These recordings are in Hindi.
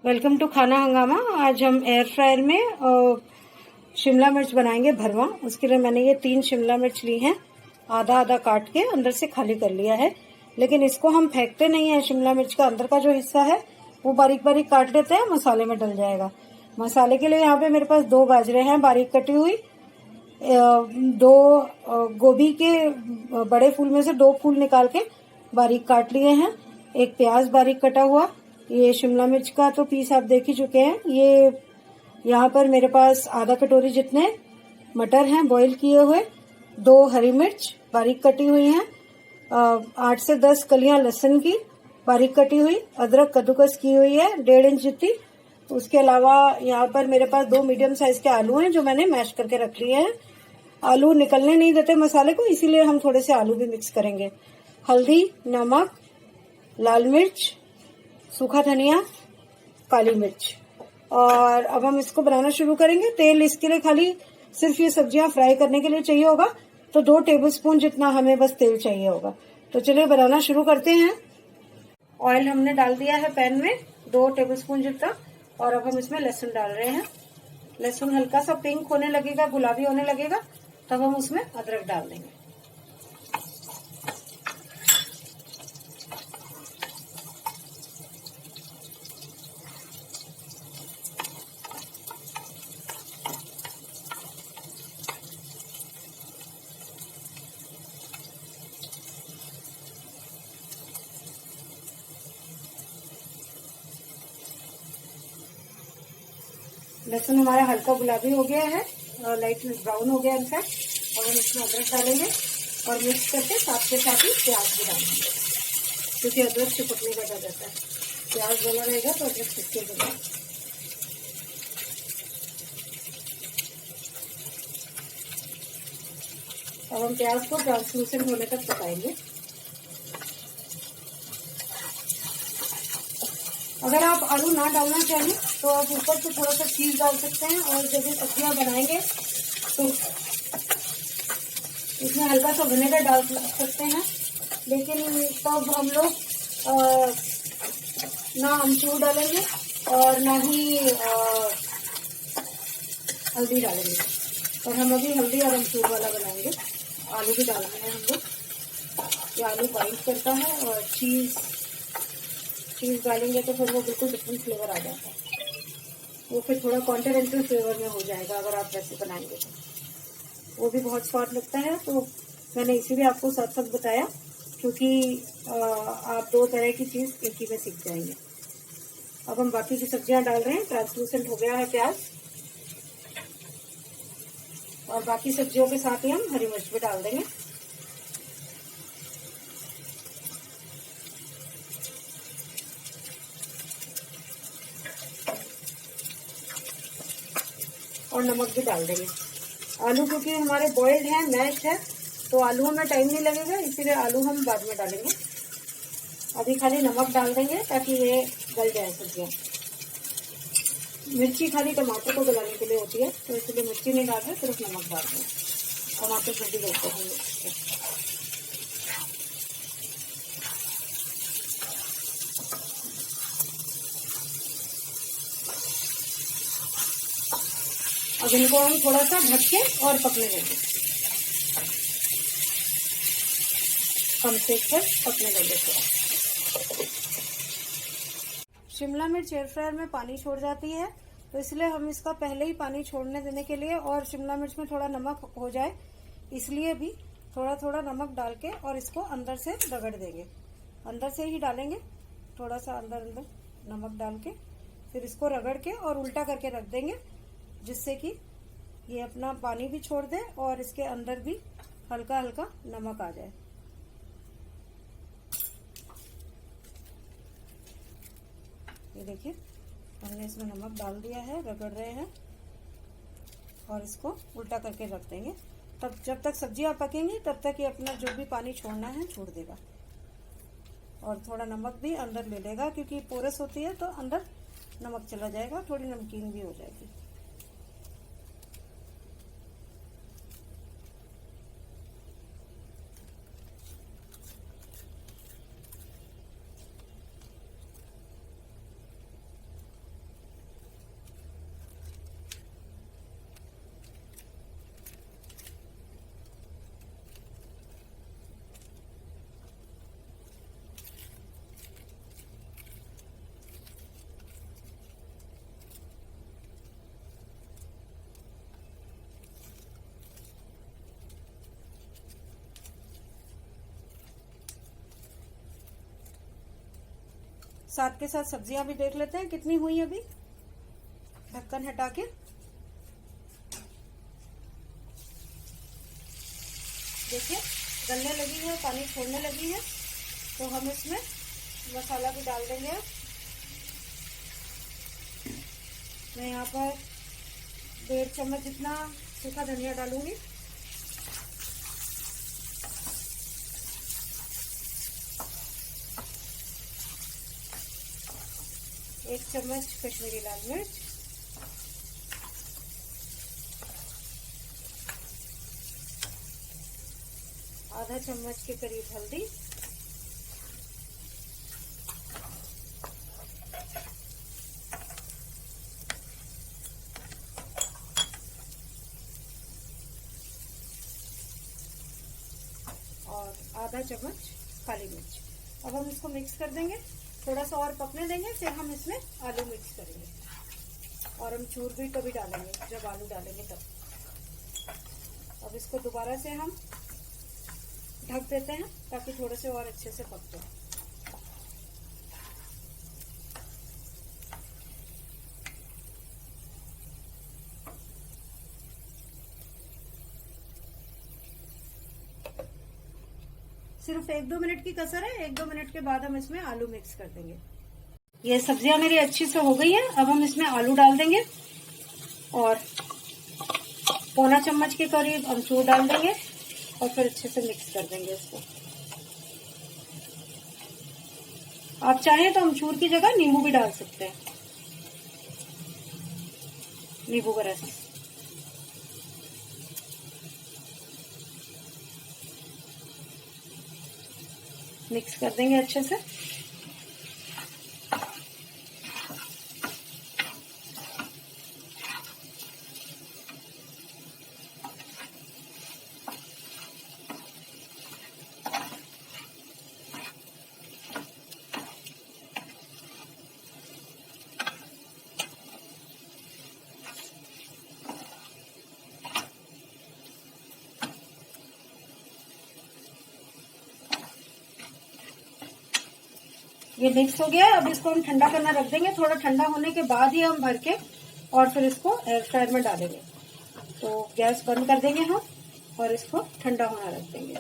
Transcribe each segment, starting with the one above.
वेलकम टू खाना हंगामा। आज हम एयर फ्रायर में शिमला मिर्च बनाएंगे भरवा। उसके लिए मैंने ये 3 शिमला मिर्च ली हैं, आधा आधा काट के अंदर से खाली कर लिया है। लेकिन इसको हम फेंकते नहीं है, शिमला मिर्च का अंदर का जो हिस्सा है वो बारीक बारीक काट लेते हैं, मसाले में डल जाएगा। मसाले के लिए यहाँ पे मेरे पास 2 गाजरें हैं बारीक कटी हुई, 2 गोभी के बड़े फूल में से 2 फूल निकाल के बारीक काट लिए हैं, 1 प्याज बारीक कटा हुआ। ये शिमला मिर्च का तो पीस आप देख ही चुके हैं। ये यहाँ पर मेरे पास आधा कटोरी जितने मटर हैं बॉईल किए हुए, 2 हरी मिर्च बारीक कटी हुई हैं, 8 से 10 कलियां लहसुन की बारीक कटी हुई, अदरक कद्दूकस की हुई है 1.5 इंच जितनी। उसके अलावा यहाँ पर मेरे पास 2 मीडियम साइज के आलू हैं जो मैंने मैश करके रख लिए हैं। आलू निकलने नहीं देते मसाले को, इसीलिए हम थोड़े से आलू भी मिक्स करेंगे। हल्दी, नमक, लाल मिर्च, सूखा धनिया, काली मिर्च। और अब हम इसको बनाना शुरू करेंगे। तेल इसके लिए खाली सिर्फ ये सब्जियां फ्राई करने के लिए चाहिए होगा, तो 2 टेबलस्पून जितना हमें बस तेल चाहिए होगा। तो चलिए बनाना शुरू करते हैं। ऑयल हमने डाल दिया है पैन में 2 टेबलस्पून जितना, और अब हम इसमें लहसुन डाल रहे हैं। लहसुन हल्का सा पिंक होने लगेगा, गुलाबी होने लगेगा, तब हम उसमें अदरक डाल देंगे। लहसुन हमारा हल्का गुलाबी हो गया है और लाइट ब्राउन हो गया इनफैक्ट। और हम इसमें अदरक डालेंगे और मिक्स करके साथ के साथ ही प्याज भी डालेंगे, क्योंकि अदरक चिपकने का डर रहता है। प्याज बना रहेगा तो अदरक चिपकेगा। अब हम प्याज को ट्रांसलूसेंट होने तक पकाएंगे। अगर आप आलू ना डालना चाहें तो आप ऊपर से थोड़ा सा चीज डाल सकते हैं, और जब ये सब्जियां बनाएंगे तो इसमें हल्का सा विनेगर डाल सकते हैं। लेकिन तब हम लोग ना अमचूर डालेंगे और ना ही हल्दी डालेंगे। और हम अभी हल्दी और अमचूर वाला बनाएंगे। आलू भी डालते हैं हम लोग। ये आलू बाइंड करता है, और चीज डालेंगे तो फिर वो बिल्कुल डिफरेंट फ्लेवर आ जाता है। वो फिर थोड़ा कॉन्टिनेंटल फ्लेवर में हो जाएगा अगर आप वैसे बनाएंगे तो वो भी बहुत स्वाद लगता है। तो मैंने इसीलिए आपको साथ साथ बताया, क्योंकि आप 2 तरह की चीज एक ही में सीख जाएंगे। अब हम बाकी की सब्जियां डाल रहे हैं। ट्रांसलूसेंट हो गया है प्याज, और बाकी सब्जियों के साथ ही हम हरी मिर्च भी डाल देंगे। और नमक भी डाल देंगे। आलू क्योंकि हमारे बॉइल्ड है, मैश्ड है, तो आलू में टाइम नहीं लगेगा, इसीलिए आलू हम बाद में डालेंगे। अभी खाली नमक डाल देंगे ताकि ये गल जाए सब्जियां। मिर्ची खाली टमाटर को गलाने के लिए होती है, तो इसलिए मिर्ची नहीं डाल रहे, सिर्फ नमक डाल दें। टमाटर जल्दी गलते हैं। अब इनको हम थोड़ा सा ढक के और पकने देंगे, कम सेक पर पकने देंगे थोड़ा। शिमला मिर्च एयर फ्रायर में पानी छोड़ जाती है, तो इसलिए हम इसका पहले ही पानी छोड़ने देने के लिए, और शिमला मिर्च में थोड़ा नमक हो जाए इसलिए भी थोड़ा थोड़ा नमक डाल के और इसको अंदर से रगड़ देंगे। अंदर से ही डालेंगे, थोड़ा सा अंदर अंदर नमक डाल के फिर इसको रगड़ के और उल्टा करके रख देंगे, जिससे कि ये अपना पानी भी छोड़ दे और इसके अंदर भी हल्का हल्का नमक आ जाए। ये देखिए हमने इसमें नमक डाल दिया है, रगड़ रहे हैं और इसको उल्टा करके रख देंगे। तब जब तक सब्जियां पकेंगी तब तक ये अपना जो भी पानी छोड़ना है छोड़ देगा, और थोड़ा नमक भी अंदर ले लेगा, क्योंकि पोरस होती है तो अंदर नमक चला जाएगा, थोड़ी नमकीन भी हो जाएगी। साथ के साथ सब्जियां भी देख लेते हैं कितनी हुई अभी, ढक्कन हटा के। देखिए गलने लगी है, पानी छोड़ने लगी है, तो हम इसमें मसाला भी डाल देंगे। मैं यहाँ पर 1.5 चम्मच जितना सूखा धनिया डालूंगी, 1 चम्मच कश्मीरी लाल मिर्च, आधा चम्मच के करीब हल्दी, और आधा चम्मच काली मिर्च। अब हम इसको मिक्स कर देंगे, थोड़ा सा और पकने देंगे, फिर हम इसमें आलू मिक्स करेंगे और हम चूर भी कभी डालेंगे जब आलू डालेंगे तब। अब इसको दोबारा से हम ढक देते हैं ताकि थोड़े से और अच्छे से पक जाए। सिर्फ 1-2 मिनट की कसर है, 1-2 मिनट के बाद हम इसमें आलू मिक्स कर देंगे। ये सब्जियां मेरी अच्छी से हो गई हैं। अब हम इसमें आलू डाल देंगे और 1/4 चम्मच के करीब अमचूर डाल देंगे और फिर अच्छे से मिक्स कर देंगे इसको। आप चाहें तो अमचूर की जगह नींबू भी डाल सकते हैं, नींबू का रस। मिक्स कर देंगे अच्छे से। ये मिक्स हो गया है। अब इसको हम ठंडा करना रख देंगे। थोड़ा ठंडा होने के बाद ही हम भर के और फिर इसको एयर फ्रायर में डालेंगे। तो गैस बंद कर देंगे हम और इसको ठंडा होना रख देंगे।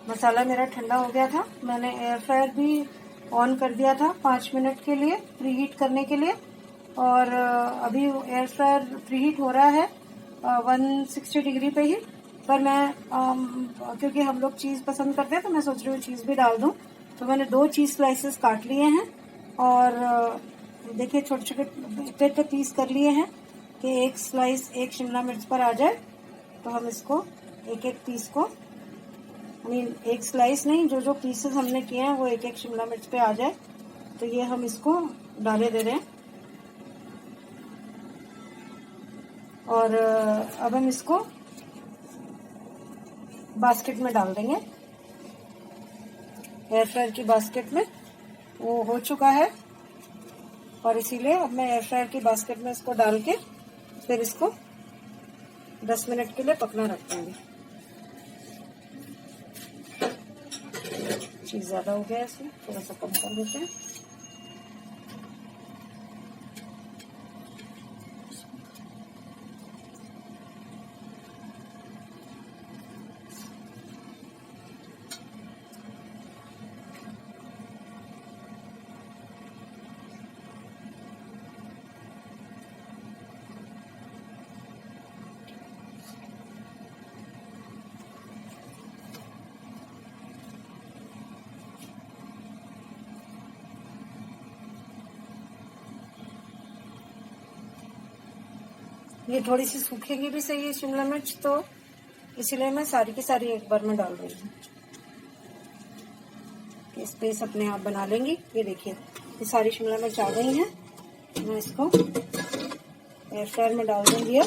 मसाला मेरा ठंडा हो गया था, मैंने एयर फ्रायर भी ऑन कर दिया था 5 मिनट के लिए प्रीहीट करने के लिए। और अभी एयर फ्रायर प्रीहीट हो रहा है 160 डिग्री पे ही। पर मैं क्योंकि हम लोग चीज पसंद करते हैं तो मैं सोच रही हूँ चीज भी डाल दूं। तो मैंने 2 चीज स्लाइसेस काट लिए हैं और देखिए छोटे छोटे इतने पीस कर लिए हैं कि एक स्लाइस एक शिमला मिर्च पर आ जाए। तो हम इसको एक एक पीस को, एक स्लाइस नहीं, जो जो पीसेस हमने किए हैं वो एक एक शिमला मिर्च पे आ जाए। तो ये हम इसको डाले दे रहे हैं और अब हम इसको बास्केट में डाल देंगे। एयर फ्रायर की बास्केट में वो हो चुका है और इसीलिए अब मैं एयर फ्रायर की बास्केट में इसको डाल के फिर इसको 10 मिनट के लिए पकना रख दूंगी। चीज ज्यादा हो गया है, इसमें थोड़ा सा कम कर देते हैं। ये थोड़ी सी सूखेगी भी सही है शिमला मिर्च, तो इसीलिए मैं सारी की सारी एक बार में डाल रही हूँ। स्पेस अपने आप बना लेंगी। ये देखिए ये सारी शिमला मिर्च आ गई हैं। मैं इसको एयर फ्रायर में डाल दूंगी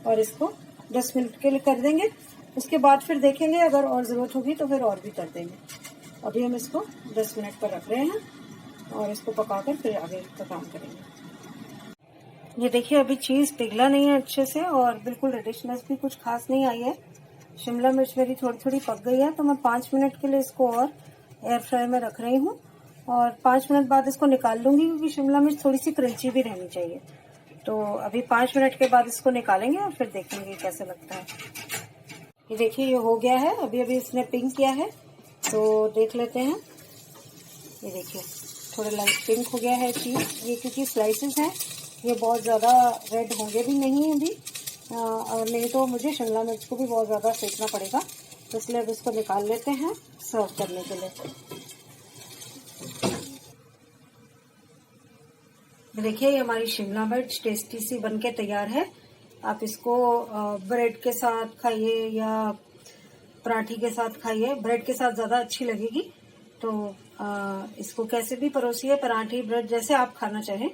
और इसको 10 मिनट के लिए कर देंगे। उसके बाद फिर देखेंगे, अगर और जरूरत होगी तो फिर और भी कर देंगे। अभी हम इसको 10 मिनट पर रख रहे हैं और इसको पकाकर फिर आगे का काम करेंगे। ये देखिए अभी चीज पिघला नहीं है अच्छे से और बिल्कुल रेडिशनेस भी कुछ खास नहीं आई है। शिमला मिर्च मेरी थोड़ी थोड़ी पक गई है, तो मैं 5 मिनट के लिए इसको और एयर फ्रायर में रख रही हूँ और 5 मिनट बाद इसको निकाल लूंगी, क्योंकि शिमला मिर्च थोड़ी सी क्रंची भी रहनी चाहिए। तो अभी 5 मिनट के बाद इसको निकालेंगे और फिर देखेंगे कैसा लगता है। ये देखिए, ये हो गया है, अभी अभी इसने पिंक किया है, तो देख लेते हैं। ये देखिए, थोड़ा लाइट पिंक हो गया है चीज। ये क्योंकि स्लाइसेस हैं, ये बहुत ज़्यादा रेड होंगे भी नहीं अभी, और नहीं तो मुझे शिमला मिर्च को भी बहुत ज़्यादा सेकना पड़ेगा। तो इसलिए अब इसको निकाल लेते हैं सर्व करने के लिए। देखिए, ये हमारी शिमला मिर्च टेस्टी सी बनके तैयार है। आप इसको ब्रेड के साथ खाइए या पराठी के साथ खाइए, ब्रेड के साथ ज़्यादा अच्छी लगेगी। तो इसको कैसे भी परोसिए, पराठी ब्रेड जैसे आप खाना चाहें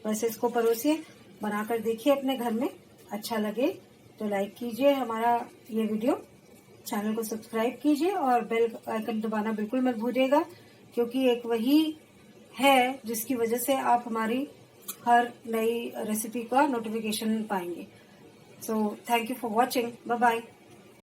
वैसे इसको परोसिए। बनाकर देखिए अपने घर में, अच्छा लगे तो लाइक कीजिए हमारा ये वीडियो, चैनल को सब्सक्राइब कीजिए और बेल आइकन दबाना बिल्कुल मत भूलिएगा, क्योंकि एक वही है जिसकी वजह से आप हमारी हर नई रेसिपी का नोटिफिकेशन पाएंगे। So thank you for watching, bye bye.